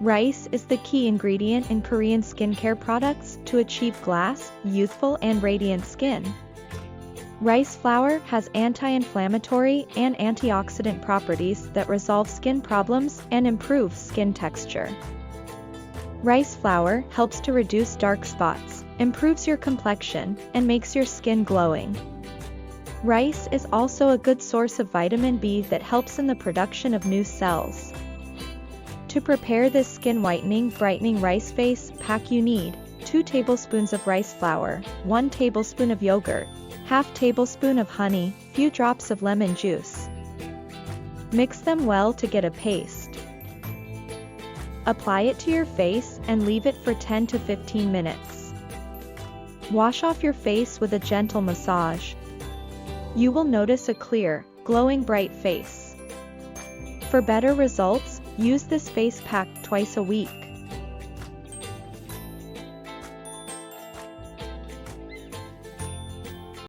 Rice is the key ingredient in Korean skincare products to achieve glass, youthful and radiant skin. Rice flour has anti-inflammatory and antioxidant properties that resolve skin problems and improve skin texture. Rice flour helps to reduce dark spots, improves your complexion, and makes your skin glowing. Rice is also a good source of vitamin B that helps in the production of new cells. To prepare this skin whitening, brightening rice face pack, you need 2 tablespoons of rice flour, 1 tablespoon of yogurt, half tablespoon of honey, few drops of lemon juice. Mix them well to get a paste. Apply it to your face and leave it for 10 to 15 minutes. Wash off your face with a gentle massage. You will notice a clear, glowing bright face. For better results, use this face pack twice a week.